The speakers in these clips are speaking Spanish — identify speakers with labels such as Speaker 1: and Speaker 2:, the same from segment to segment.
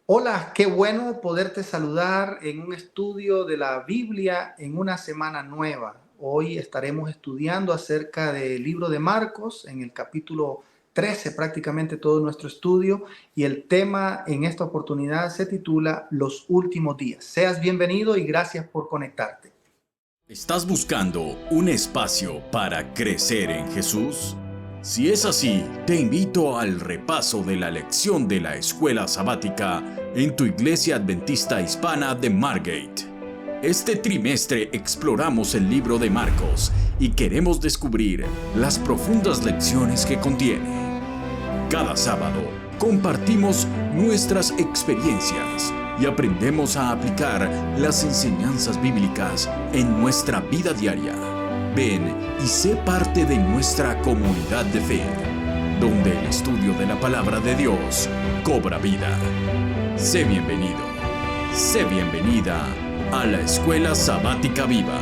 Speaker 1: Hola, qué bueno poderte saludar en un estudio de la Biblia en una semana nueva. Hoy estaremos estudiando acerca del libro de Marcos en el capítulo 13, prácticamente todo nuestro estudio, y el tema en esta oportunidad se titula Los últimos días. Seas bienvenido y gracias por conectarte.
Speaker 2: ¿Estás buscando un espacio para crecer en Jesús? Si es así, te invito al repaso de la lección de la escuela sabática en tu iglesia adventista hispana de Margate. Este trimestre exploramos el libro de Marcos y queremos descubrir las profundas lecciones que contiene. Cada sábado compartimos nuestras experiencias y aprendemos a aplicar las enseñanzas bíblicas en nuestra vida diaria. Ven y sé parte de nuestra comunidad de fe, donde el estudio de la palabra de Dios cobra vida. Sé bienvenido, sé bienvenida a la Escuela Sabática Viva.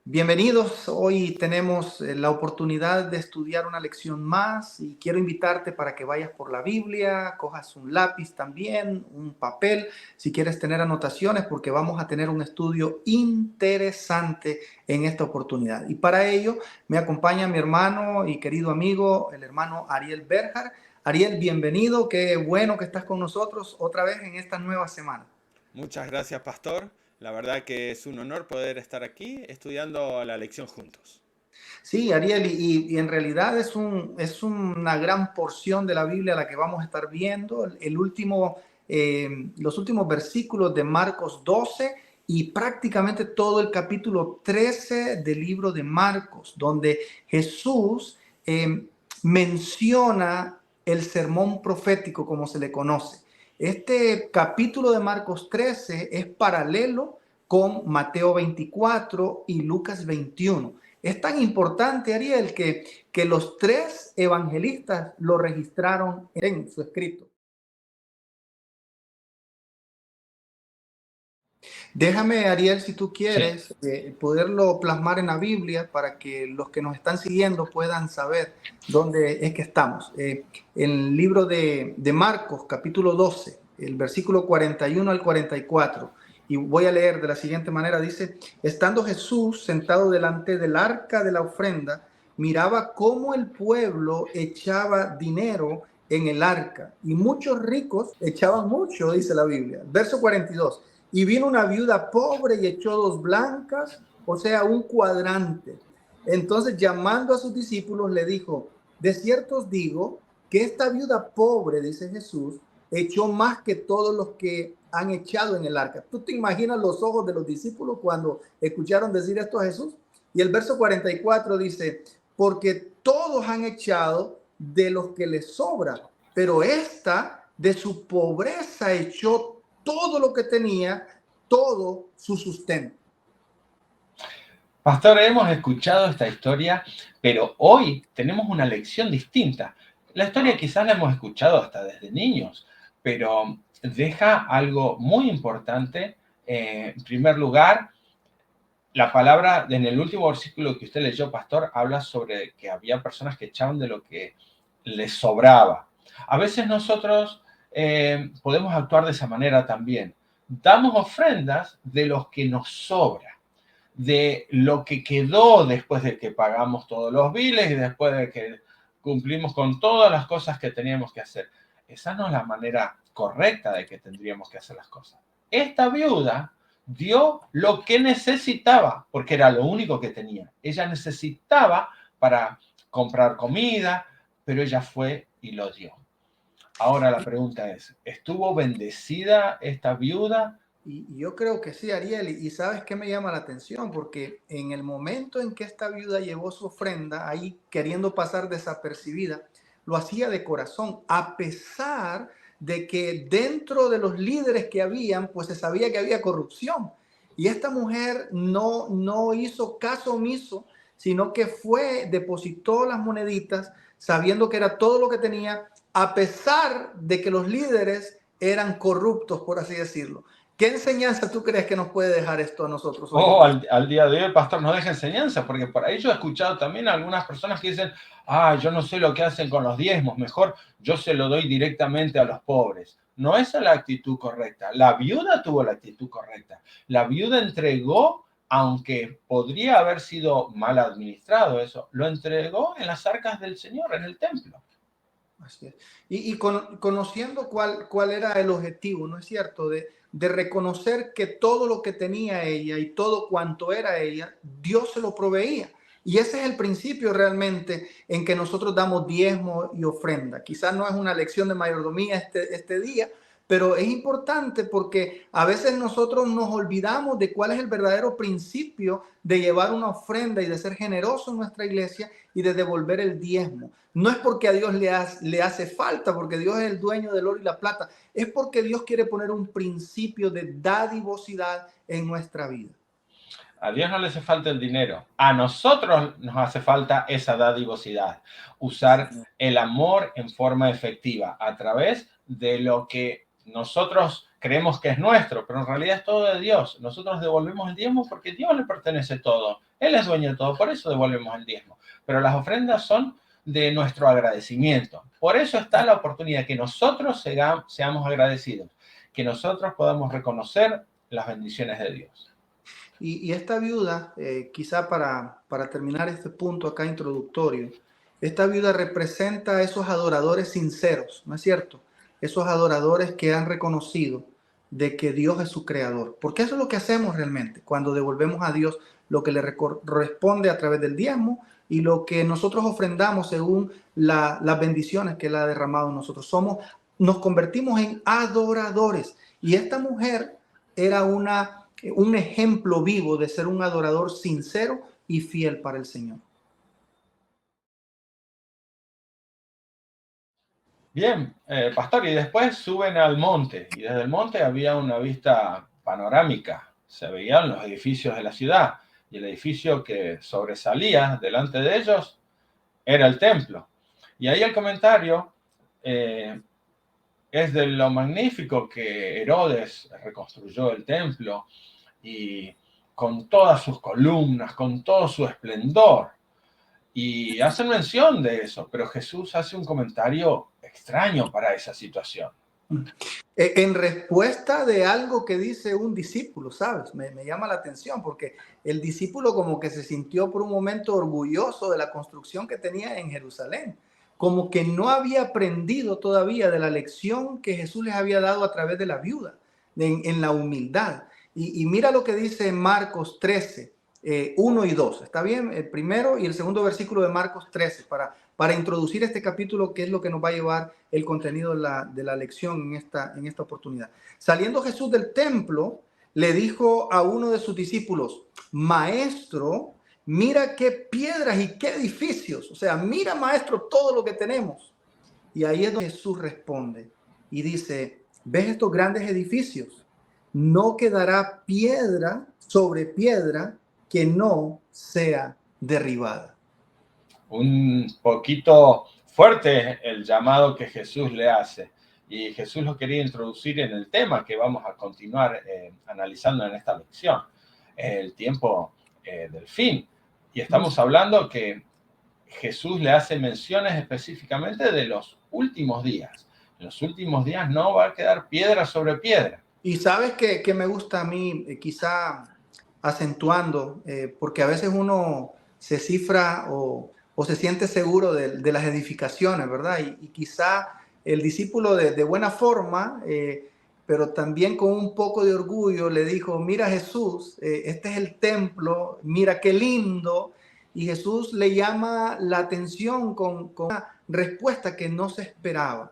Speaker 1: Bienvenidos, hoy tenemos la oportunidad de estudiar una lección más y quiero invitarte para que vayas por la Biblia, cojas un lápiz también, un papel, si quieres tener anotaciones, porque vamos a tener un estudio interesante en esta oportunidad. Y para ello me acompaña mi hermano y querido amigo, el hermano Ariel Berjar. Ariel, bienvenido, qué bueno que estás con nosotros otra vez en esta nueva semana.
Speaker 3: Muchas gracias, Pastor. La verdad que es un honor poder estar aquí estudiando la lección juntos.
Speaker 1: Sí, Ariel, y en realidad es una gran porción de la Biblia la que vamos a estar viendo. Los últimos versículos de Marcos 12 y prácticamente todo el capítulo 13 del libro de Marcos, donde Jesús menciona el sermón profético como se le conoce. Este capítulo de Marcos 13 es paralelo con Mateo 24 y Lucas 21. Es tan importante, Ariel, que los tres evangelistas lo registraron en su escrito. Déjame, Ariel, si tú
Speaker 4: Sí,
Speaker 1: quieres, poderlo plasmar en la Biblia para que los que nos están siguiendo puedan saber dónde es que estamos. En el libro de Marcos, capítulo 12, el versículo 41 al 44. Y voy a leer de la siguiente manera. Dice, estando Jesús sentado delante del arca de la ofrenda, miraba cómo el pueblo echaba dinero en el arca. Y muchos ricos echaban mucho, dice la Biblia. Verso 42. Y vino una viuda pobre y echó dos blancas, o sea, un cuadrante. Entonces, llamando a sus discípulos, le dijo, de cierto os digo que esta viuda pobre, dice Jesús, echó más que todos los que han echado en el arca. ¿Tú te imaginas los ojos de los discípulos cuando escucharon decir esto a Jesús? Y el verso 44 dice, porque todos han echado de los que les sobra, pero esta de su pobreza echó todo lo que tenía, todo su sustento.
Speaker 4: pastor, hemos escuchado esta historia, pero hoy tenemos una lección distinta. La historia quizás la hemos escuchado hasta desde niños, pero deja algo muy importante. En primer lugar, la palabra en el último versículo que usted leyó, pastor, habla sobre que había personas que echaban de lo que les sobraba. A veces nosotros podemos actuar de esa manera también. Damos ofrendas de los que nos sobra, de lo que quedó después de que pagamos todos los biles y después de que cumplimos con todas las cosas que teníamos que hacer. Esa no es la manera correcta de que tendríamos que hacer las cosas. Esta viuda dio lo que necesitaba, porque era lo único que tenía. Ella necesitaba para comprar comida, pero ella fue y lo dio. Ahora la pregunta es, ¿estuvo bendecida esta viuda?
Speaker 1: Y yo creo que sí, Ariel, y sabes qué me llama la atención, porque en el momento en que esta viuda llevó su ofrenda, ahí queriendo pasar desapercibida, lo hacía de corazón, a pesar de que dentro de los líderes que habían, pues se sabía que había corrupción. Y esta mujer no hizo caso omiso, sino que fue, depositó las moneditas, sabiendo que era todo lo que tenía, a pesar de que los líderes eran corruptos, por así decirlo. ¿Qué enseñanza tú crees que nos puede dejar esto a nosotros hoy?
Speaker 4: Al día de hoy, pastor, nos deja enseñanza, porque por ahí yo he escuchado también a algunas personas que dicen, yo no sé lo que hacen con los diezmos, mejor yo se lo doy directamente a los pobres. No esa es la actitud correcta. La viuda tuvo la actitud correcta. La viuda entregó, aunque podría haber sido mal administrado eso, lo entregó en las arcas del Señor, en el templo.
Speaker 1: Así es. Y conociendo cuál era el objetivo, ¿no es cierto? De reconocer que todo lo que tenía ella y todo cuanto era ella, Dios se lo proveía. Y ese es el principio realmente en que nosotros damos diezmo y ofrenda. Quizás no es una lección de mayordomía este día, pero es importante porque a veces nosotros nos olvidamos de cuál es el verdadero principio de llevar una ofrenda y de ser generoso en nuestra iglesia y de devolver el diezmo. No es porque a Dios le hace falta, porque Dios es el dueño del oro y la plata. Es porque Dios quiere poner un principio de dadivosidad en nuestra vida.
Speaker 4: A Dios no le hace falta el dinero. A nosotros nos hace falta esa dadivosidad. Usar el amor en forma efectiva a través de lo que nosotros creemos que es nuestro, pero en realidad es todo de Dios. Nosotros devolvemos el diezmo porque Dios le pertenece todo. Él es dueño de todo, por eso devolvemos el diezmo. Pero las ofrendas son de nuestro agradecimiento. Por eso está la oportunidad que nosotros seamos agradecidos, que nosotros podamos reconocer las bendiciones de Dios.
Speaker 1: Y esta viuda, quizá para terminar este punto acá introductorio, esta viuda representa a esos adoradores sinceros, ¿no es cierto? Esos adoradores que han reconocido de que Dios es su creador. Porque eso es lo que hacemos realmente cuando devolvemos a Dios lo que le corresponde a través del diezmo y lo que nosotros ofrendamos según las bendiciones que Él ha derramado en nosotros. Nos convertimos en adoradores. Y esta mujer era un ejemplo vivo de ser un adorador sincero y fiel para el Señor.
Speaker 4: Bien, pastor, y después suben al monte, y desde el monte había una vista panorámica. Se veían los edificios de la ciudad, y el edificio que sobresalía delante de ellos era el templo. Y ahí el comentario es de lo magnífico que Herodes reconstruyó el templo, y con todas sus columnas, con todo su esplendor. Y hacen mención de eso, pero Jesús hace un comentario extraño para esa situación.
Speaker 1: En respuesta de algo que dice un discípulo, ¿sabes? Me llama la atención porque el discípulo como que se sintió por un momento orgulloso de la construcción que tenía en Jerusalén, como que no había aprendido todavía de la lección que Jesús les había dado a través de la viuda, en la humildad. Y mira lo que dice Marcos 13, 1 y 2. ¿Está bien? El primero y el segundo versículo de Marcos 13 para introducir este capítulo, que es lo que nos va a llevar el contenido de la lección en esta oportunidad. Saliendo Jesús del templo, le dijo a uno de sus discípulos: Maestro, mira qué piedras y qué edificios. O sea, mira, maestro, todo lo que tenemos. Y ahí es donde Jesús responde y dice: ¿ves estos grandes edificios? No quedará piedra sobre piedra que no sea derribada.
Speaker 4: Un poquito fuerte el llamado que Jesús le hace. Y Jesús lo quería introducir en el tema que vamos a continuar analizando en esta lección, el tiempo del fin. Y estamos hablando que Jesús le hace menciones específicamente de los últimos días. En los últimos días no va a quedar piedra sobre piedra.
Speaker 1: Y sabes que me gusta a mí, quizá acentuando, porque a veces uno se cifra o se siente seguro de las edificaciones, ¿verdad? Y quizá el discípulo de buena forma, pero también con un poco de orgullo, le dijo: mira, Jesús, este es el templo, mira qué lindo. Y Jesús le llama la atención con una respuesta que no se esperaba.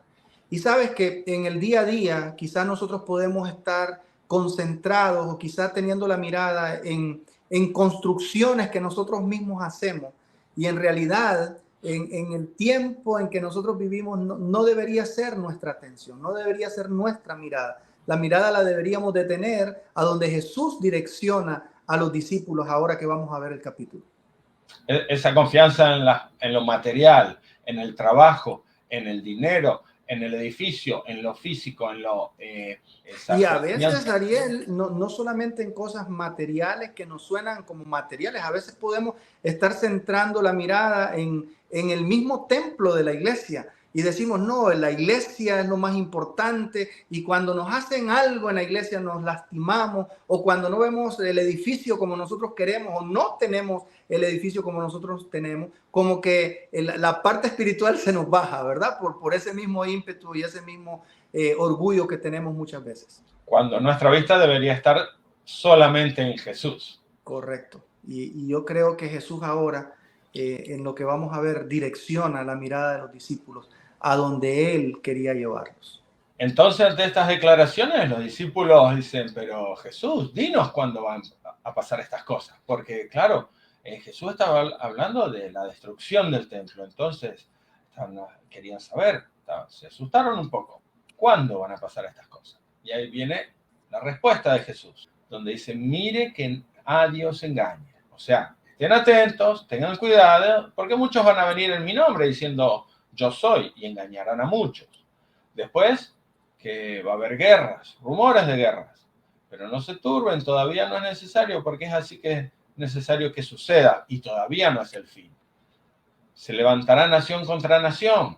Speaker 1: Y sabes que en el día a día quizás nosotros podemos estar concentrados o quizás teniendo la mirada en construcciones que nosotros mismos hacemos. Y en realidad, en el tiempo en que nosotros vivimos, no debería ser nuestra atención, no debería ser nuestra mirada. La mirada la deberíamos de tener a donde Jesús direcciona a los discípulos ahora que vamos a ver el capítulo.
Speaker 4: Esa confianza en lo material, en el trabajo, en el dinero, en el edificio, en lo físico, en lo...
Speaker 1: Y a veces, Ariel, no solamente en cosas materiales que nos suenan como materiales, a veces podemos estar centrando la mirada en el mismo templo de la iglesia y decimos, no, la iglesia es lo más importante, y cuando nos hacen algo en la iglesia nos lastimamos, o cuando no vemos el edificio como nosotros queremos, o no tenemos el edificio como nosotros tenemos, como que la parte espiritual se nos baja, ¿verdad? Por ese mismo ímpetu y ese mismo orgullo que tenemos muchas veces.
Speaker 4: Cuando nuestra vista debería estar solamente en Jesús.
Speaker 1: Correcto. Y yo creo que Jesús ahora, en lo que vamos a ver, direcciona la mirada de los discípulos a donde Él quería llevarlos.
Speaker 4: Entonces, ante estas declaraciones, los discípulos dicen, pero Jesús, dinos cuándo van a pasar estas cosas. Porque, claro, Jesús estaba hablando de la destrucción del templo. Entonces, querían saber, se asustaron un poco. ¿Cuándo van a pasar estas cosas? Y ahí viene la respuesta de Jesús, donde dice, mire que a Dios engañe. O sea, estén atentos, tengan cuidado, porque muchos van a venir en mi nombre diciendo, yo soy, y engañarán a muchos. Después, que va a haber guerras, rumores de guerras, pero no se turben, todavía no es necesario, porque es así que es necesario que suceda, y todavía no es el fin. Se levantará nación contra nación,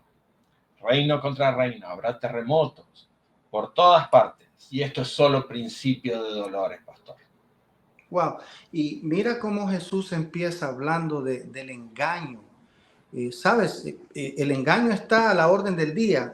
Speaker 4: reino contra reino, habrá terremotos por todas partes, y esto es solo principio de dolores, pastor.
Speaker 1: Wow, y mira cómo Jesús empieza hablando del engaño. ¿Sabes? El engaño está a la orden del día.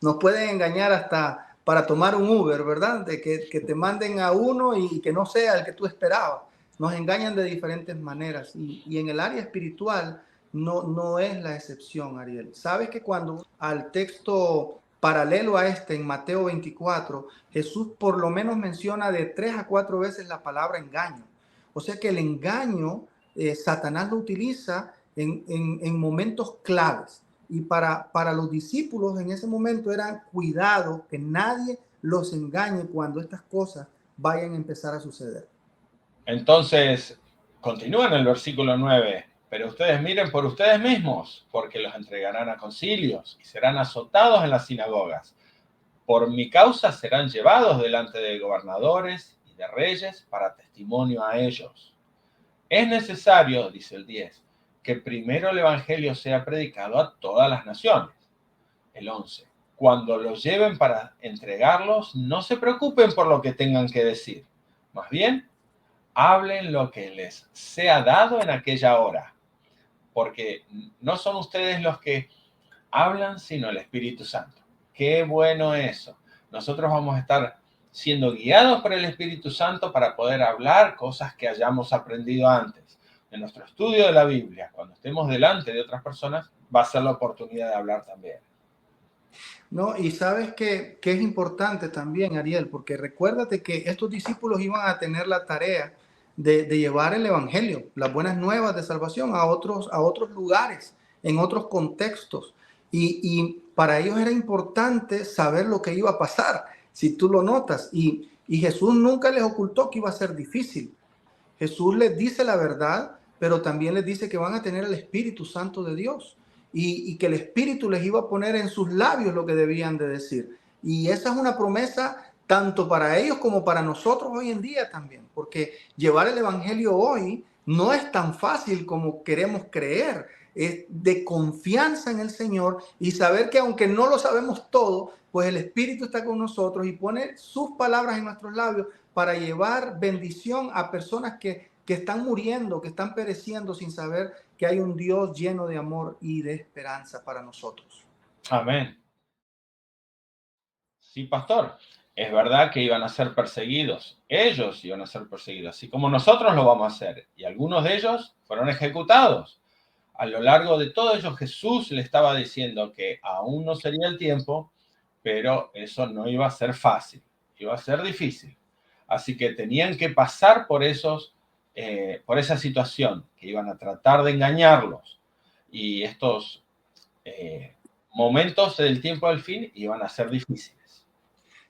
Speaker 1: Nos pueden engañar hasta para tomar un Uber, ¿verdad? De que te manden a uno y que no sea el que tú esperabas. Nos engañan de diferentes maneras. Y en el área espiritual no es la excepción, Ariel. ¿Sabes que cuando al texto paralelo a este, en Mateo 24, Jesús por lo menos menciona de 3 a 4 veces la palabra engaño? O sea que el engaño, Satanás lo utiliza en momentos claves, y para los discípulos en ese momento era cuidado que nadie los engañe cuando estas cosas vayan a empezar a suceder.
Speaker 4: Entonces, continúa en el versículo 9, pero ustedes miren por ustedes mismos, porque los entregarán a concilios y serán azotados en las sinagogas. Por mi causa serán llevados delante de gobernadores y de reyes para testimonio a ellos. Es necesario, dice el 10, que primero el evangelio sea predicado a todas las naciones. El 11. Cuando los lleven para entregarlos, no se preocupen por lo que tengan que decir. Más bien, hablen lo que les sea dado en aquella hora. Porque no son ustedes los que hablan, sino el Espíritu Santo. Qué bueno eso. Nosotros vamos a estar siendo guiados por el Espíritu Santo para poder hablar cosas que hayamos aprendido antes. En nuestro estudio de la Biblia, cuando estemos delante de otras personas, va a ser la oportunidad de hablar también.
Speaker 1: No, y sabes que es importante también, Ariel, porque recuérdate que estos discípulos iban a tener la tarea de llevar el evangelio, las buenas nuevas de salvación a otros lugares, en otros contextos. Y para ellos era importante saber lo que iba a pasar, si tú lo notas. Y Jesús nunca les ocultó que iba a ser difícil. Jesús les dice la verdad, pero también les dice que van a tener el Espíritu Santo de Dios y que el Espíritu les iba a poner en sus labios lo que debían de decir. Y esa es una promesa tanto para ellos como para nosotros hoy en día también, porque llevar el Evangelio hoy no es tan fácil como queremos creer. Es de confianza en el Señor y saber que aunque no lo sabemos todo, pues el Espíritu está con nosotros y pone sus palabras en nuestros labios para llevar bendición a personas que están muriendo, que están pereciendo sin saber que hay un Dios lleno de amor y de esperanza para nosotros.
Speaker 4: Amén. Sí, pastor, es verdad que iban a ser perseguidos. Ellos iban a ser perseguidos, así como nosotros lo vamos a hacer. Y algunos de ellos fueron ejecutados. A lo largo de todo ello, Jesús le estaba diciendo que aún no sería el tiempo, pero eso no iba a ser fácil, iba a ser difícil. Así que tenían que pasar por esa situación, que iban a tratar de engañarlos. Y estos momentos del tiempo del fin iban a ser difíciles.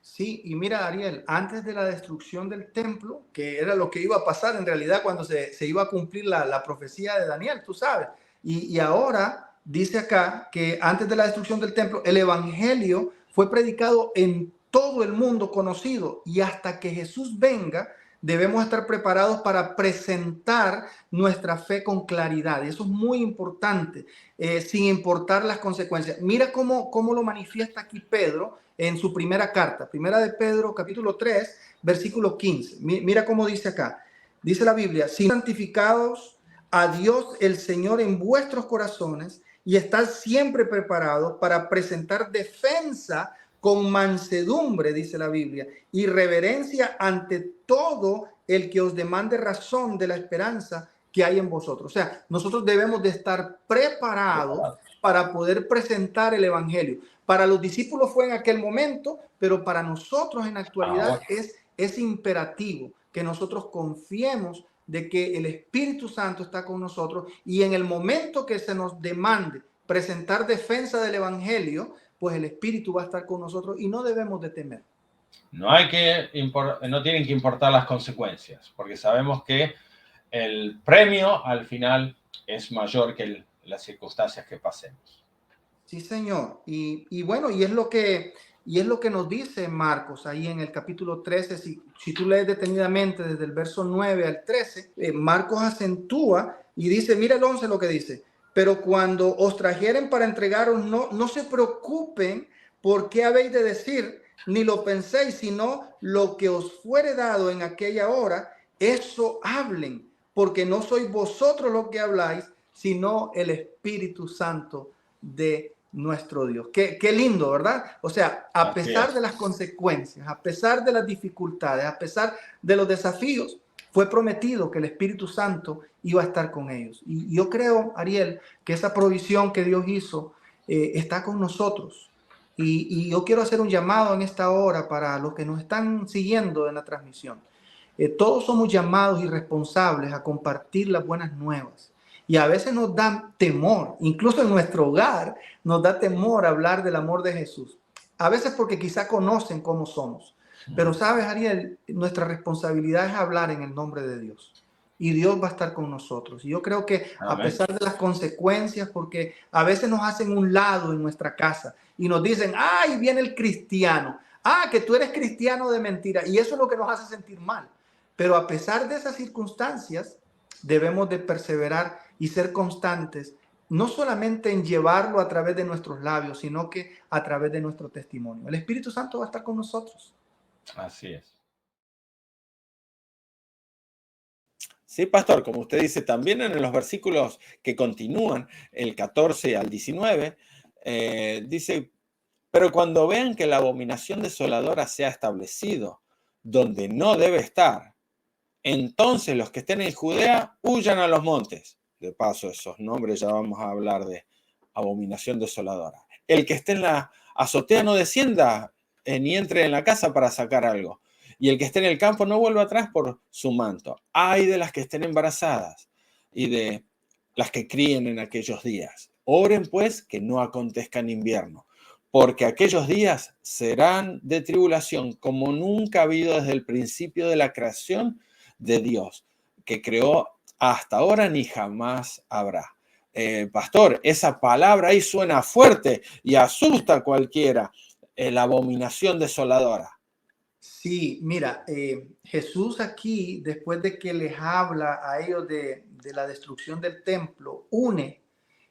Speaker 1: Sí, y mira, Ariel, antes de la destrucción del templo, que era lo que iba a pasar en realidad cuando se iba a cumplir la profecía de Daniel, tú sabes, y ahora dice acá que antes de la destrucción del templo, el evangelio fue predicado en todo el mundo conocido, y hasta que Jesús venga, debemos estar preparados para presentar nuestra fe con claridad. Y eso es muy importante, sin importar las consecuencias. Mira cómo lo manifiesta aquí Pedro en su primera carta, primera de Pedro, capítulo 3, versículo 15. Mira cómo dice acá. Dice la Biblia: sin santificados a Dios el Señor en vuestros corazones, y estar siempre preparados para presentar defensa con mansedumbre, dice la Biblia, y reverencia ante todo el que os demande razón de la esperanza que hay en vosotros. O sea, nosotros debemos de estar preparados para poder presentar el evangelio. Para los discípulos fue en aquel momento, pero para nosotros en la actualidad es imperativo que nosotros confiemos de que el Espíritu Santo está con nosotros, y en el momento que se nos demande presentar defensa del evangelio, pues el Espíritu va a estar con nosotros y no debemos de temer.
Speaker 4: No tienen que importar las consecuencias, porque sabemos que el premio al final es mayor que las circunstancias que pasemos.
Speaker 1: Sí, Señor. Y bueno, y es lo que nos dice Marcos ahí en el capítulo 13. Si tú lees detenidamente desde el verso 9 al 13, Marcos acentúa y dice, mira el 11 lo que dice: pero cuando os trajeren para entregaros, no se preocupen por qué habéis de decir, ni lo penséis, sino lo que os fuere dado en aquella hora, eso hablen, porque no sois vosotros los que habláis, sino el Espíritu Santo de nuestro Dios. Qué lindo, ¿verdad? O sea, a pesar de las consecuencias, a pesar de las dificultades, a pesar de los desafíos, fue prometido que el Espíritu Santo iba a estar con ellos. Y yo creo, Ariel, que esa provisión que Dios hizo está con nosotros. Y yo quiero hacer un llamado en esta hora para los que nos están siguiendo en la transmisión. Todos somos llamados y responsables a compartir las buenas nuevas. Y a veces nos da temor, incluso en nuestro hogar, nos da temor hablar del amor de Jesús. A veces porque quizá conocen cómo somos. Pero sabes, Ariel, nuestra responsabilidad es hablar en el nombre de Dios. Y Dios va a estar con nosotros. Y yo creo que a pesar de las consecuencias, porque a veces nos hacen un lado en nuestra casa y nos dicen, ¡ay, viene el cristiano! ¡Ah, que tú eres cristiano de mentira! Y eso es lo que nos hace sentir mal. Pero a pesar de esas circunstancias, debemos de perseverar y ser constantes, no solamente en llevarlo a través de nuestros labios, sino que a través de nuestro testimonio. El Espíritu Santo va a estar con nosotros.
Speaker 4: Así es.
Speaker 3: Sí, pastor, como usted dice, también en los versículos que continúan, el 14 al 19, dice, pero cuando vean que la abominación desoladora se ha establecido donde no debe estar, entonces los que estén en Judea huyan a los montes. De paso, esos nombres ya vamos a hablar de abominación desoladora. El que esté en la azotea no descienda ni entre en la casa para sacar algo. Y el que esté en el campo no vuelva atrás por su manto. Ay de las que estén embarazadas y de las que críen en aquellos días. Oren pues que no acontezca en invierno, porque aquellos días serán de tribulación como nunca ha habido desde el principio de la creación de Dios, que creó hasta ahora ni jamás habrá. Pastor, esa palabra ahí suena fuerte y asusta a cualquiera, la abominación desoladora.
Speaker 1: Sí, mira, Jesús aquí, después de que les habla a ellos de la destrucción del templo, une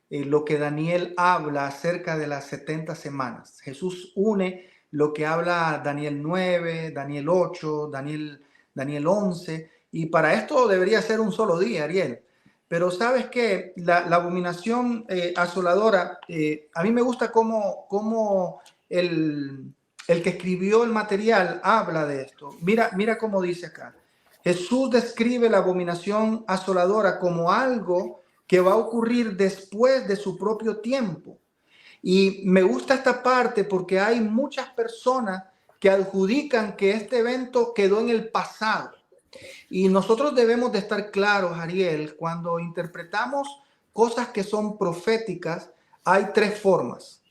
Speaker 1: lo que Daniel habla acerca de las 70 semanas. Jesús une lo que habla Daniel 9, Daniel 8, Daniel 11, y para esto debería ser un solo día, Ariel. Pero sabes que la abominación asoladora, a mí me gusta cómo el que escribió el material habla de esto. Mira cómo dice acá. Jesús describe la abominación asoladora como algo que va a ocurrir después de su propio tiempo. Y me gusta esta parte porque hay muchas personas que adjudican que este evento quedó en el pasado. Y nosotros debemos de estar claros, Ariel, cuando interpretamos cosas que son proféticas, hay tres formas.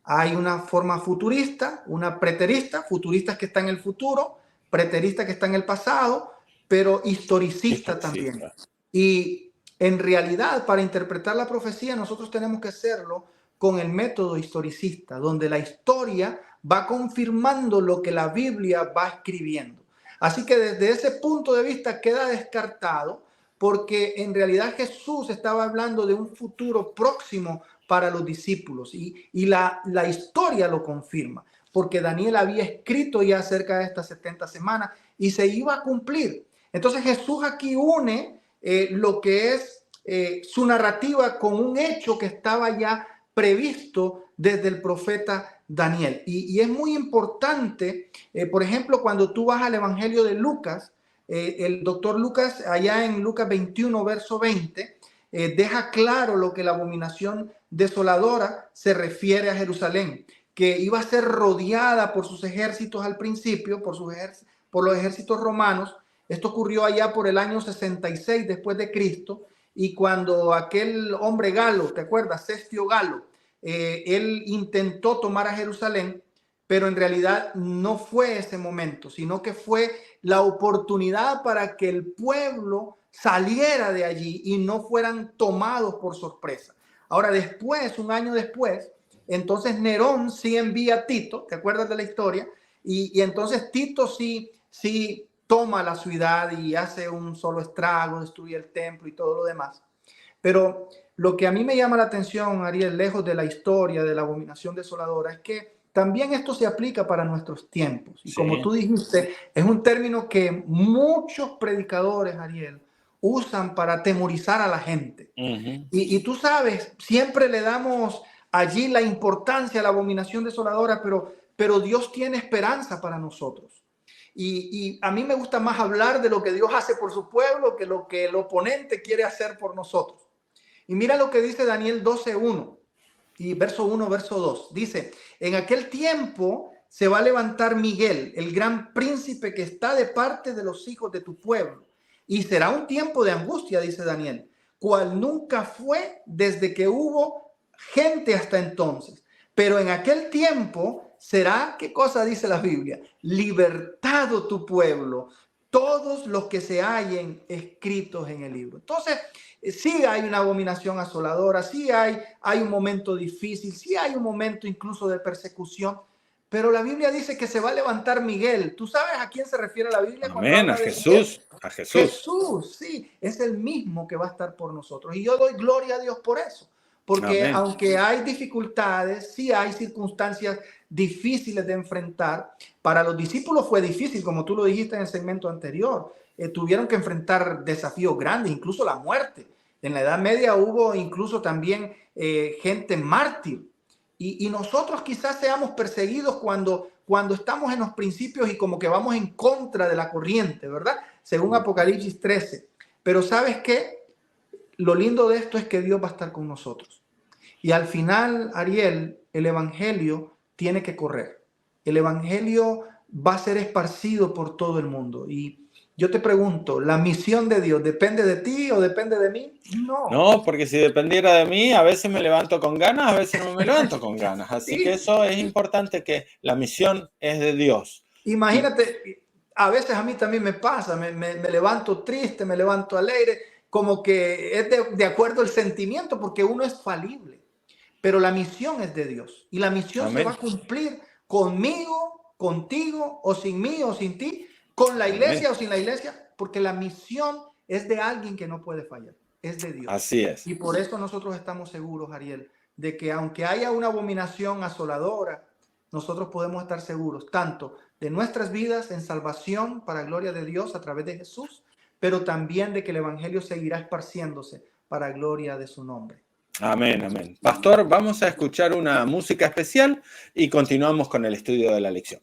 Speaker 1: Hay una forma futurista, una preterista, futurista que está en el futuro, preterista que está en el pasado, pero historicista también. Y en realidad, para interpretar la profecía, nosotros tenemos que hacerlo con el método historicista, donde la historia va confirmando lo que la Biblia va escribiendo. Así que desde ese punto de vista queda descartado, porque en realidad Jesús estaba hablando de un futuro próximo para los discípulos y la historia lo confirma, porque Daniel había escrito ya acerca de estas 70 semanas y se iba a cumplir. Entonces Jesús aquí une lo que es su narrativa con un hecho que estaba ya previsto desde el profeta Daniel. Y es muy importante, por ejemplo, cuando tú vas al Evangelio de Lucas, el doctor Lucas, allá en Lucas 21, verso 20, deja claro lo que la abominación desoladora se refiere a Jerusalén, que iba a ser rodeada por sus ejércitos al principio, por los ejércitos romanos. Esto ocurrió allá por el año 66 después de Cristo, y cuando aquel hombre Galo, ¿te acuerdas? Cestio Galo, él intentó tomar a Jerusalén, pero en realidad no fue ese momento, sino que fue la oportunidad para que el pueblo saliera de allí y no fueran tomados por sorpresa. Ahora después, un año después, entonces Nerón sí envía a Tito, ¿te acuerdas de la historia? Y entonces Tito sí toma la ciudad y hace un solo estrago, destruye el templo y todo lo demás. Pero lo que a mí me llama la atención, Ariel, lejos de la historia de la abominación desoladora, es que también esto se aplica para nuestros tiempos. Y como tú dijiste, es un término que muchos predicadores, Ariel, usan para atemorizar a la gente. Y tú sabes, siempre le damos allí la importancia a la abominación desoladora, pero Dios tiene esperanza para nosotros. Y a mí me gusta más hablar de lo que Dios hace por su pueblo que lo que el oponente quiere hacer por nosotros. Y mira lo que dice Daniel 12:1 y verso 1, verso 2. Dice, en aquel tiempo se va a levantar Miguel, el gran príncipe que está de parte de los hijos de tu pueblo. Y será un tiempo de angustia, dice Daniel, cual nunca fue desde que hubo gente hasta entonces. Pero en aquel tiempo será, ¿qué cosa dice la Biblia? Libertado tu pueblo, todos los que se hallen escritos en el libro. Entonces, sí hay una abominación asoladora, sí hay un momento difícil, sí hay un momento incluso de persecución, pero la Biblia dice que se va a levantar Miguel. ¿Tú sabes a quién se refiere la Biblia?
Speaker 3: Amén, a Jesús, a Jesús.
Speaker 1: Jesús, sí, es el mismo que va a estar por nosotros. Y yo doy gloria a Dios por eso. Porque
Speaker 3: Amén.
Speaker 1: Aunque hay dificultades, sí hay circunstancias difíciles de enfrentar. Para los discípulos fue difícil, como tú lo dijiste en el segmento anterior. Tuvieron que enfrentar desafíos grandes, incluso la muerte. En la Edad Media hubo incluso también gente mártir. Y nosotros quizás seamos perseguidos cuando estamos en los principios y como que vamos en contra de la corriente, ¿verdad? Según Apocalipsis 13. Pero ¿sabes qué? Lo lindo de esto es que Dios va a estar con nosotros. Y al final, Ariel, el evangelio tiene que correr. El evangelio va a ser esparcido por todo el mundo. Y yo te pregunto, ¿la misión de Dios depende de ti o depende de mí? No.
Speaker 3: No, porque si dependiera de mí, a veces me levanto con ganas, a veces no me levanto con ganas. Así
Speaker 1: Sí.
Speaker 3: que eso es importante, que la misión es de Dios.
Speaker 1: Imagínate, a veces a mí también me pasa, me levanto triste, me levanto alegre, como que es de acuerdo al sentimiento, porque uno es falible. Pero la misión es de Dios. Y la misión
Speaker 3: Amén.
Speaker 1: se va a cumplir conmigo, contigo, o sin mí, o sin ti, con la iglesia,
Speaker 3: Amén.
Speaker 1: o sin la iglesia, porque la misión es de alguien que no puede fallar. Es de Dios.
Speaker 3: Así es.
Speaker 1: Y por eso nosotros estamos seguros, Ariel, de que aunque haya una abominación asoladora, nosotros podemos estar seguros tanto de nuestras vidas en salvación para gloria de Dios a través de Jesús, pero también de que el evangelio seguirá esparciéndose para gloria de su nombre.
Speaker 3: Amén, amén. Pastor, vamos a escuchar una música especial y continuamos con el estudio de la lección.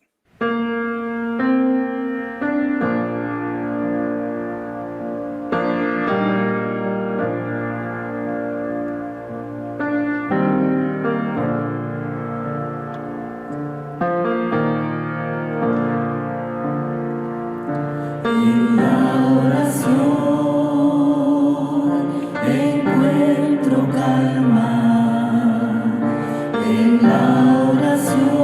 Speaker 5: En la oración encuentro calma. En la oración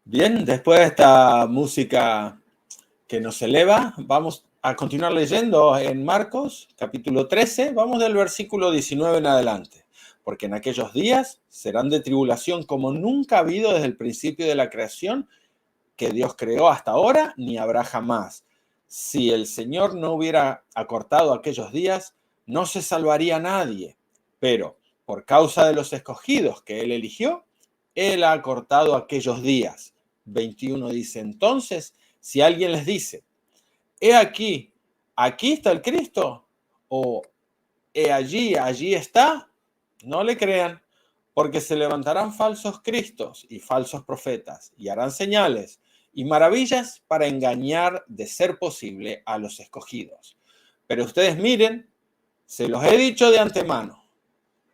Speaker 3: Bien, después de esta música que nos eleva, vamos a continuar leyendo en Marcos, capítulo 13, vamos del versículo 19 en adelante. Porque en aquellos días serán de tribulación como nunca ha habido desde el principio de la creación que Dios creó hasta ahora, ni habrá jamás. Si el Señor no hubiera acortado aquellos días, no se salvaría nadie. Pero por causa de los escogidos que Él eligió, Él ha acortado aquellos días. 21 dice, entonces, si alguien les dice, he aquí, aquí está el Cristo, o he allí, allí está, no le crean, porque se levantarán falsos cristos y falsos profetas, y harán señales y maravillas para engañar, de ser posible, a los escogidos. Pero ustedes miren, se los he dicho de antemano.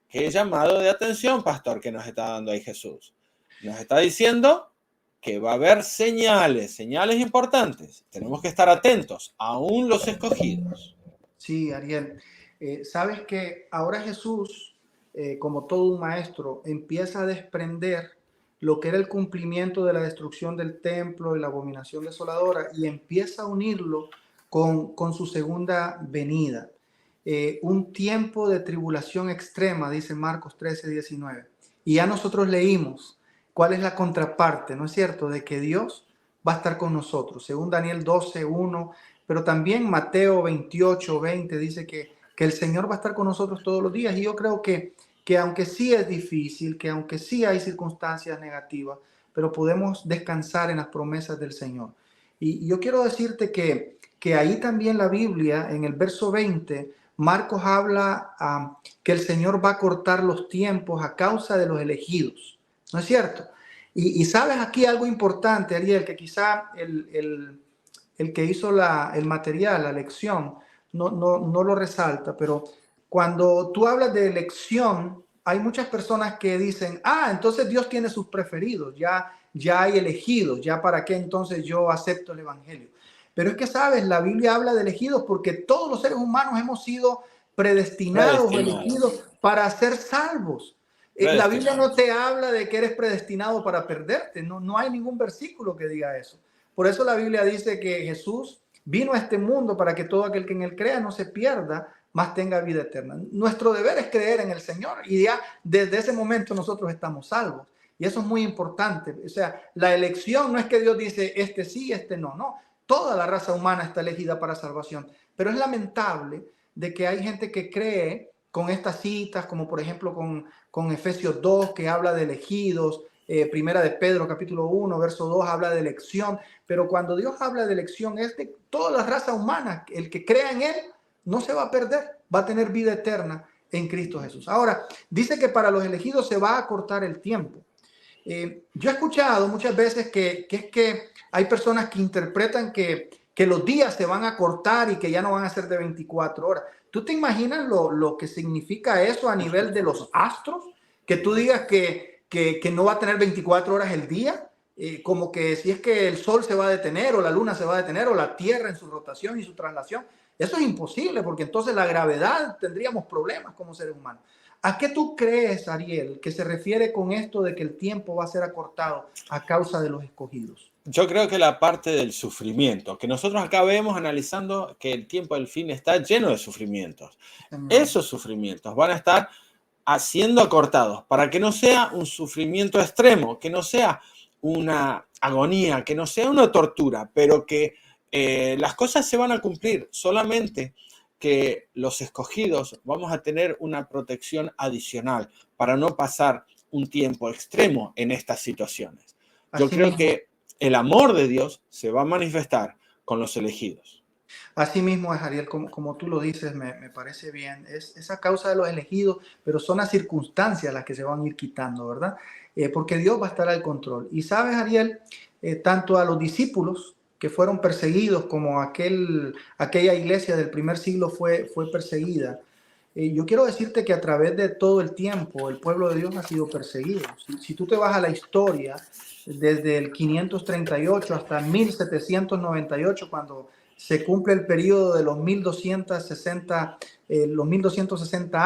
Speaker 3: Qué llamado de atención, pastor, que nos está dando ahí Jesús. Nos está diciendo que va a haber señales importantes. Tenemos que estar atentos, aún los escogidos.
Speaker 1: Sí, Ariel. Sabes que ahora Jesús, como todo un maestro, empieza a desprender lo que era el cumplimiento de la destrucción del templo y la abominación desoladora y empieza a unirlo con su segunda venida. Un tiempo de tribulación extrema, dice Marcos 13, 19. Y ya nosotros leímos cuál es la contraparte, ¿no es cierto?, de que Dios va a estar con nosotros. Según Daniel 12, 1, pero también Mateo 28, 20 dice que el Señor va a estar con nosotros todos los días. Y yo creo que aunque sí es difícil, que aunque sí hay circunstancias negativas, pero podemos descansar en las promesas del Señor. Y yo quiero decirte que ahí también la Biblia, en el verso 20, Marcos habla que el Señor va a cortar los tiempos a causa de los elegidos. ¿No es cierto? Y sabes aquí algo importante, Ariel, que quizá el que hizo el material, la lección, no lo resalta, pero cuando tú hablas de elección, hay muchas personas que dicen, entonces Dios tiene sus preferidos, ya hay elegidos, ya para qué entonces yo acepto el evangelio. Pero es que, sabes, la Biblia habla de elegidos porque todos los seres humanos hemos sido predestinados o elegidos para ser salvos. La Biblia no te habla de que eres predestinado para perderte, no hay ningún versículo que diga eso. Por eso la Biblia dice que Jesús vino a este mundo para que todo aquel que en él crea no se pierda, mas tenga vida eterna. Nuestro deber es creer en el Señor y ya desde ese momento nosotros estamos salvos. Y eso es muy importante. O sea, la elección no es que Dios dice este sí, este no. No, toda la raza humana está elegida para salvación. Pero es lamentable de que hay gente que cree con estas citas, como por ejemplo con Efesios 2, que habla de elegidos, Primera de Pedro, capítulo 1, verso 2, habla de elección, pero cuando Dios habla de elección es de toda la raza humana. El que crea en Él no se va a perder, va a tener vida eterna en Cristo Jesús. Ahora, dice que para los elegidos se va a acortar el tiempo. Yo he escuchado muchas veces que hay personas que interpretan que los días se van a cortar y que ya no van a ser de 24 horas. ¿Tú te imaginas lo que significa eso a nivel de los astros? Que tú digas que no va a tener 24 horas el día, como que si es que el sol se va a detener o la luna se va a detener o la tierra en su rotación y su traslación. Eso es imposible porque entonces la gravedad, tendríamos problemas como seres humanos. ¿A qué tú crees, Ariel, que se refiere con esto de que el tiempo va a ser acortado a causa de los escogidos?
Speaker 3: Yo creo que la parte del sufrimiento, que nosotros acá vemos analizando que el tiempo del fin está lleno de sufrimientos. Esos sufrimientos van a estar siendo acortados para que no sea un sufrimiento extremo, que no sea una agonía, que no sea una tortura, pero que las cosas se van a cumplir, solamente que los escogidos vamos a tener una protección adicional para no pasar un tiempo extremo en estas situaciones. Yo creo que el amor de Dios se va a manifestar con los elegidos.
Speaker 1: Así mismo es, Ariel, como tú lo dices, me parece bien. Es a causa de los elegidos, pero son las circunstancias las que se van a ir quitando, ¿verdad? Porque Dios va a estar al control. Y sabes, Ariel, tanto a los discípulos que fueron perseguidos como aquella iglesia del primer siglo fue perseguida. Yo quiero decirte que a través de todo el tiempo el pueblo de Dios ha sido perseguido. Si tú te vas a la historia, desde el 538 hasta 1798, cuando se cumple el periodo de los 1260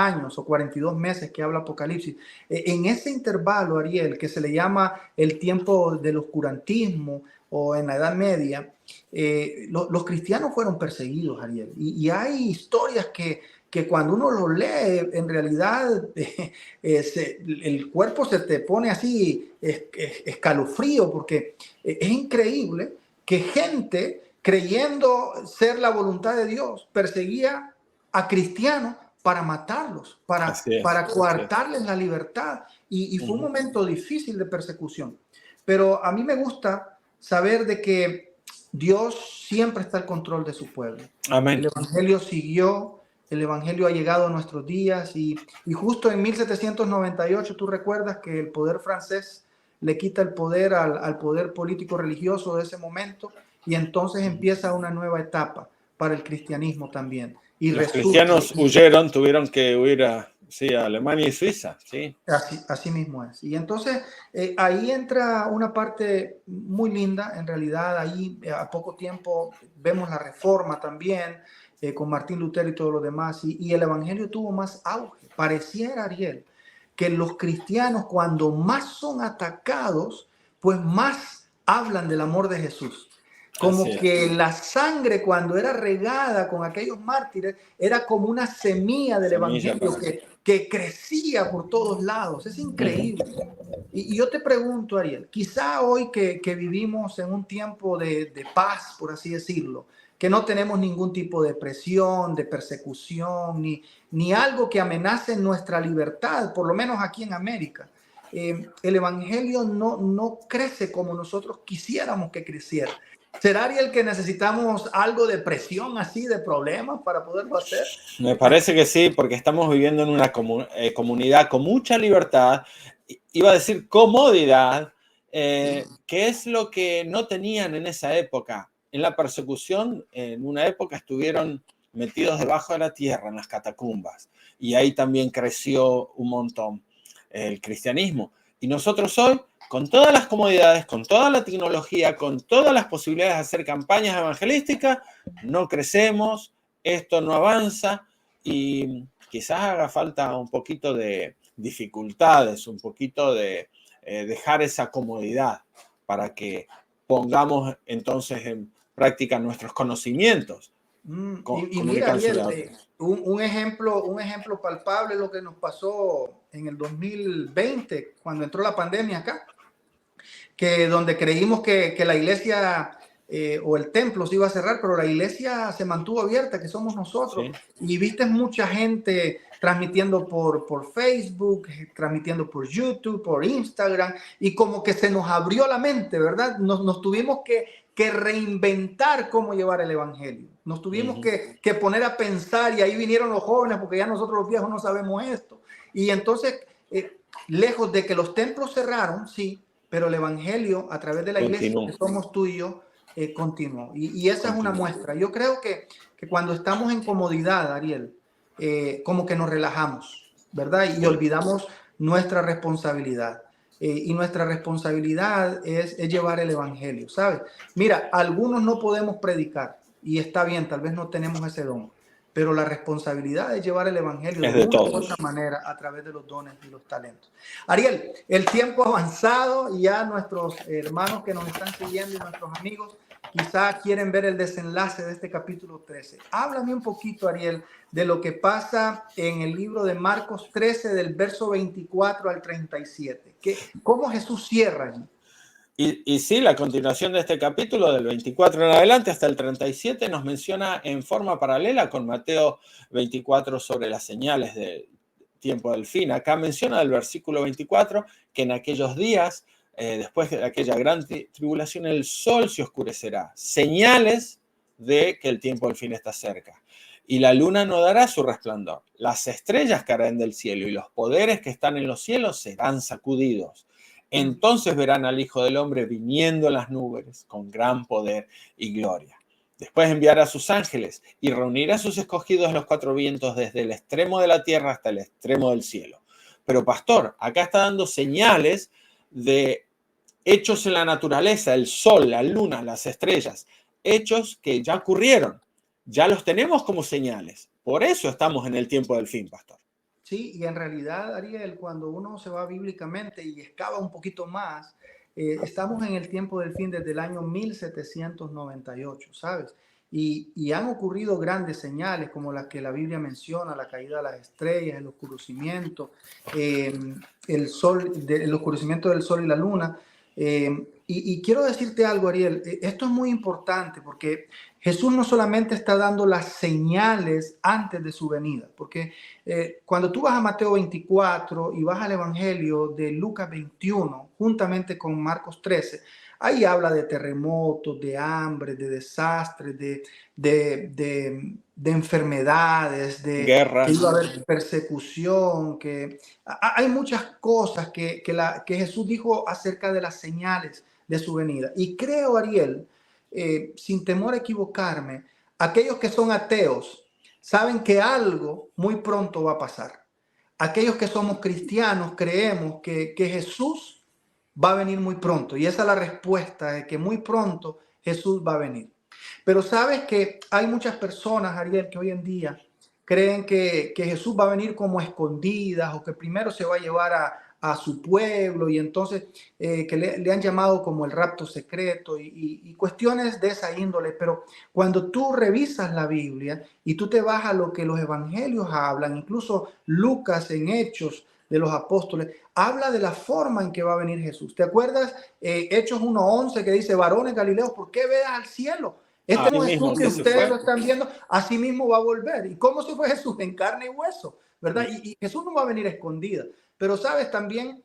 Speaker 1: años o 42 meses que habla Apocalipsis. En ese intervalo, Ariel, que se le llama el tiempo del oscurantismo o en la Edad Media, los cristianos fueron perseguidos, Ariel. Y hay historias que cuando uno lo lee, en realidad el cuerpo se te pone así escalofrío, porque es increíble que gente, creyendo ser la voluntad de Dios, perseguía a cristianos para matarlos, para coartarles la libertad. Y fue un momento difícil de persecución. Pero a mí me gusta saber de que Dios siempre está al control de su pueblo.
Speaker 3: Amén.
Speaker 1: El Evangelio siguió, el Evangelio ha llegado a nuestros días y justo en 1798 tú recuerdas que el poder francés le quita el poder al poder político religioso de ese momento y entonces empieza una nueva etapa para el cristianismo también. Y
Speaker 3: los cristianos huyeron, tuvieron que huir a Alemania y Suiza. Sí.
Speaker 1: Así mismo es. Y entonces ahí entra una parte muy linda, en realidad ahí a poco tiempo vemos la Reforma también, con Martín Lutero y todo lo demás, y el Evangelio tuvo más auge. Pareciera, Ariel, que los cristianos cuando más son atacados, pues más hablan del amor de Jesús. Como que la sangre cuando era regada con aquellos mártires era como una semilla del Evangelio que crecía por todos lados. Es increíble. Y yo te pregunto, Ariel, quizá hoy que vivimos en un tiempo de paz, por así decirlo, que no tenemos ningún tipo de presión, de persecución, ni algo que amenace nuestra libertad, por lo menos aquí en América. El Evangelio no crece como nosotros quisiéramos que creciera. ¿Será, Ariel, que necesitamos algo de presión así, de problemas para poderlo hacer?
Speaker 3: Me parece que sí, porque estamos viviendo en una comunidad con mucha libertad, iba a decir comodidad, que es lo que no tenían en esa época. En la persecución, en una época estuvieron metidos debajo de la tierra, en las catacumbas, y ahí también creció un montón el cristianismo. Y nosotros hoy, con todas las comodidades, con toda la tecnología, con todas las posibilidades de hacer campañas evangelísticas, no crecemos, esto no avanza y quizás haga falta un poquito de dificultades, un poquito de dejar esa comodidad para que pongamos entonces en práctica nuestros conocimientos.
Speaker 1: Y mira, Ariel, un ejemplo palpable es lo que nos pasó en el 2020, cuando entró la pandemia acá, que donde creímos que la iglesia o el templo se iba a cerrar, pero la iglesia se mantuvo abierta, que somos nosotros. Sí. Y viste mucha gente transmitiendo por Facebook, transmitiendo por YouTube, por Instagram, y como que se nos abrió la mente, ¿verdad? Nos tuvimos que reinventar cómo llevar el evangelio. Nos tuvimos que poner a pensar, y ahí vinieron los jóvenes, porque ya nosotros los viejos no sabemos esto. Y entonces, lejos de que los templos cerraron, sí, pero el evangelio a través de la iglesia que somos tú y yo, continuó. Y esa es una muestra. Yo creo que cuando estamos en comodidad, Ariel, como que nos relajamos, ¿verdad? Y olvidamos nuestra responsabilidad. Y nuestra responsabilidad es llevar el evangelio, ¿sabes? Mira, algunos no podemos predicar y está bien, tal vez no tenemos ese don, pero la responsabilidad es llevar el evangelio de una u otra manera a través de los dones y los talentos. Ariel, el tiempo ha avanzado y ya nuestros hermanos que nos están siguiendo y nuestros amigos quizá quieren ver el desenlace de este capítulo 13. Háblame un poquito, Ariel, de lo que pasa en el libro de Marcos 13, del verso 24 al 37. ¿Cómo Jesús cierra allí?
Speaker 3: Y sí, la continuación de este capítulo, del 24 en adelante hasta el 37, nos menciona en forma paralela con Mateo 24 sobre las señales del tiempo del fin. Acá menciona el versículo 24 que en aquellos días, después de aquella gran tribulación, el sol se oscurecerá, señales de que el tiempo del fin está cerca. Y la luna no dará su resplandor. Las estrellas caerán del cielo y los poderes que están en los cielos serán sacudidos. Entonces verán al Hijo del Hombre viniendo en las nubes con gran poder y gloria. Después enviará a sus ángeles y reunirá a sus escogidos en los cuatro vientos desde el extremo de la tierra hasta el extremo del cielo. Pero pastor, acá está dando señales de hechos en la naturaleza, el sol, la luna, las estrellas. hechos que ya ocurrieron. Ya los tenemos como señales. Por eso estamos en el tiempo del fin, pastor.
Speaker 1: Sí, y en realidad, Ariel, cuando uno se va bíblicamente y excava un poquito más, estamos en el tiempo del fin desde el año 1798, ¿sabes? Y han ocurrido grandes señales como las que la Biblia menciona, la caída de las estrellas, el oscurecimiento, el oscurecimiento del sol y la luna. Y quiero decirte algo, Ariel, esto es muy importante porque Jesús no solamente está dando las señales antes de su venida, porque cuando tú vas a Mateo 24 y vas al Evangelio de Lucas 21, juntamente con Marcos 13, ahí habla de terremotos, de hambre, de desastres, de enfermedades, de
Speaker 3: Guerras.
Speaker 1: que iba a haber persecución, que hay muchas cosas que Jesús dijo acerca de las señales de su venida. Y creo, Ariel, sin temor a equivocarme, aquellos que son ateos saben que algo muy pronto va a pasar. Aquellos que somos cristianos creemos que Jesús va a venir muy pronto. Y esa es la respuesta, de que muy pronto Jesús va a venir. Pero sabes que hay muchas personas, Ariel, que hoy en día creen que Jesús va a venir como escondidas o que primero se va a llevar a su pueblo y entonces que le han llamado como el rapto secreto y cuestiones de esa índole. Pero cuando tú revisas la Biblia y tú te vas a lo que los evangelios hablan, incluso Lucas en Hechos de los Apóstoles, habla de la forma en que va a venir Jesús. ¿Te acuerdas? Hechos 1:11 que dice, varones Galileos, ¿por qué veas al cielo? Este no es Jesús que ustedes lo están viendo, así mismo va a volver. ¿Y cómo se fue Jesús? En carne y hueso, ¿verdad? Y Jesús no va a venir escondida. Pero sabes, también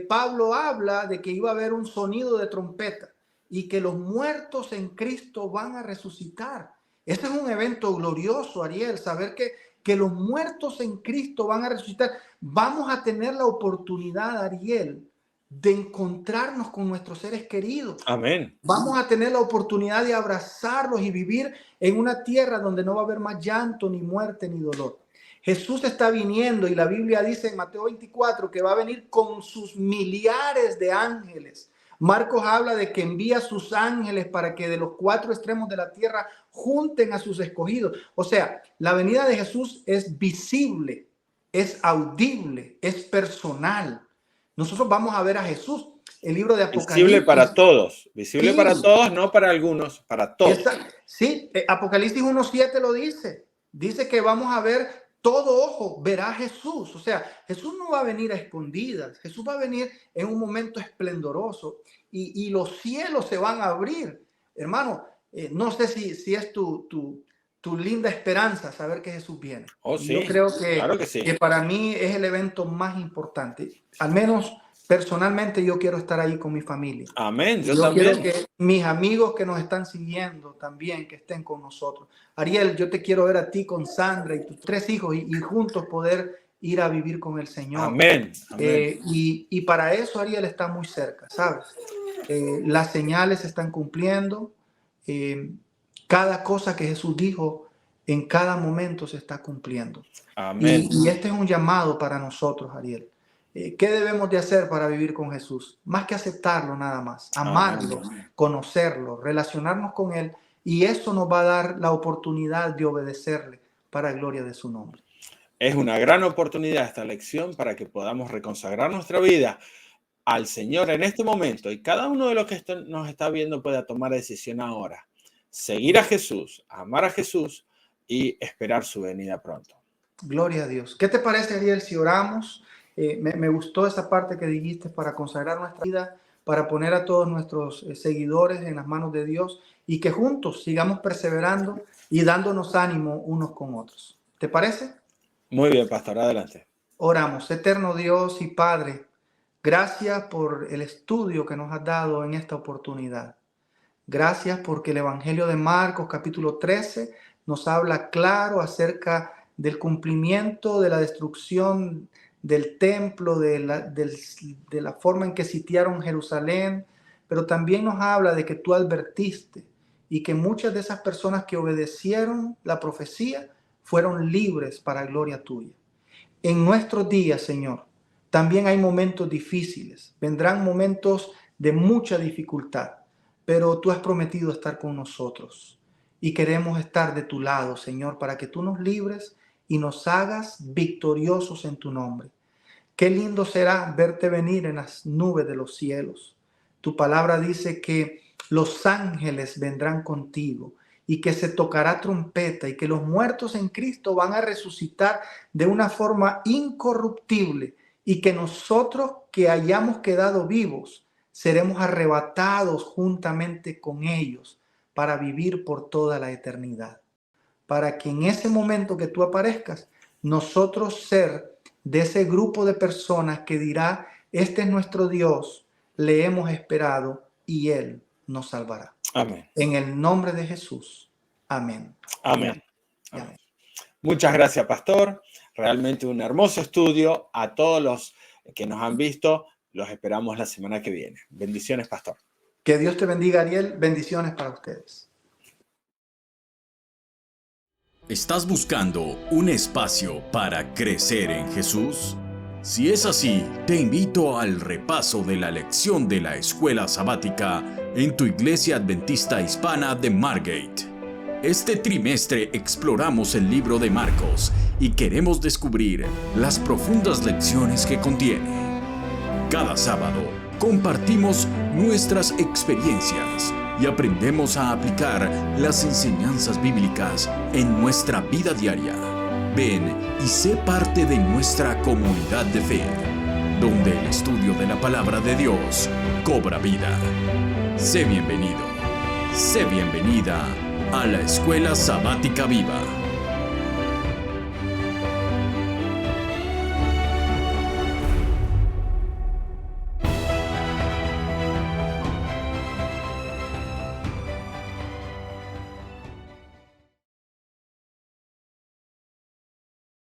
Speaker 1: Pablo habla de que iba a haber un sonido de trompeta y que los muertos en Cristo van a resucitar. Este es un evento glorioso, Ariel, saber que los muertos en Cristo van a resucitar. Vamos a tener la oportunidad, Ariel, de encontrarnos con nuestros seres queridos.
Speaker 3: Amén.
Speaker 1: Vamos a tener la oportunidad de abrazarlos y vivir en una tierra donde no va a haber más llanto, ni muerte, ni dolor. Jesús está viniendo y la Biblia dice en Mateo 24 que va a venir con sus millares de ángeles. Marcos habla de que envía sus ángeles para que de los 4 extremos de la tierra junten a sus escogidos. O sea, la venida de Jesús es visible, es audible, es personal. Nosotros vamos a ver a Jesús. El libro de Apocalipsis.
Speaker 3: Visible para todos. Visible sí. Para todos, no para algunos, para todos.
Speaker 1: Sí, Apocalipsis 1:7 lo dice. Dice que vamos a ver, todo ojo verá a Jesús. O sea, Jesús no va a venir a escondidas. Jesús va a venir en un momento esplendoroso y los cielos se van a abrir. Hermano, no sé si es tu linda esperanza saber que Jesús viene.
Speaker 3: Oh, sí.
Speaker 1: Yo creo
Speaker 3: Claro que sí.
Speaker 1: que para mí es el evento más importante. Al menos personalmente yo quiero estar ahí con mi familia.
Speaker 3: Amén.
Speaker 1: Yo también quiero que mis amigos que nos están siguiendo también que estén con nosotros. Ariel, yo te quiero ver a ti con Sandra y tus 3 hijos y juntos poder ir a vivir con el Señor.
Speaker 3: Amén. Amén.
Speaker 1: Y para eso Ariel está muy cerca, ¿sabes? Las señales se están cumpliendo. Cada cosa que Jesús dijo en cada momento se está cumpliendo.
Speaker 3: Amén.
Speaker 1: Y este es un llamado para nosotros, Ariel. ¿Qué debemos de hacer para vivir con Jesús? Más que aceptarlo nada más, amarlo, conocerlo, relacionarnos con Él, y eso nos va a dar la oportunidad de obedecerle para gloria de su nombre.
Speaker 3: Es una gran oportunidad esta lección para que podamos reconsagrar nuestra vida al Señor en este momento, y cada uno de los que nos está viendo pueda tomar decisión ahora. Seguir a Jesús, amar a Jesús y esperar su venida pronto.
Speaker 1: Gloria a Dios. ¿Qué te parece, Ariel, si oramos? Me gustó esa parte que dijiste para consagrar nuestra vida, para poner a todos nuestros seguidores en las manos de Dios y que juntos sigamos perseverando y dándonos ánimo unos con otros. ¿Te parece?
Speaker 3: Muy bien, pastor, adelante.
Speaker 1: Oramos. Eterno Dios y Padre, gracias por el estudio que nos has dado en esta oportunidad. Gracias porque el Evangelio de Marcos, capítulo 13, nos habla claro acerca del cumplimiento de la destrucción del templo, de la forma en que sitiaron Jerusalén, pero también nos habla de que tú advertiste y que muchas de esas personas que obedecieron la profecía fueron libres para gloria tuya. En nuestros días, Señor, también hay momentos difíciles, vendrán momentos de mucha dificultad, pero tú has prometido estar con nosotros y queremos estar de tu lado, Señor, para que tú nos libres y nos hagas victoriosos en tu nombre. Qué lindo será verte venir en las nubes de los cielos. Tu palabra dice que los ángeles vendrán contigo y que se tocará trompeta y que los muertos en Cristo van a resucitar de una forma incorruptible y que nosotros que hayamos quedado vivos seremos arrebatados juntamente con ellos para vivir por toda la eternidad. Para que en ese momento que tú aparezcas, nosotros ser de ese grupo de personas que dirá, este es nuestro Dios, le hemos esperado y Él nos salvará.
Speaker 3: Amén.
Speaker 1: En el nombre de Jesús. Amén.
Speaker 3: Amén.
Speaker 1: Amén.
Speaker 3: Amén. Muchas gracias, pastor. Realmente un hermoso estudio. A todos los que nos han visto, los esperamos la semana que viene. Bendiciones, pastor.
Speaker 1: Que Dios te bendiga, Ariel. Bendiciones para ustedes.
Speaker 2: ¿Estás buscando un espacio para crecer en Jesús? Si es así, te invito al repaso de la lección de la escuela sabática en tu iglesia adventista hispana de Margate. Este trimestre exploramos el libro de Marcos y queremos descubrir las profundas lecciones que contiene. Cada sábado compartimos nuestras experiencias y aprendemos a aplicar las enseñanzas bíblicas en nuestra vida diaria. Ven y sé parte de nuestra comunidad de fe, donde el estudio de la palabra de Dios cobra vida. Sé bienvenido, sé bienvenida a la Escuela Sabática Viva.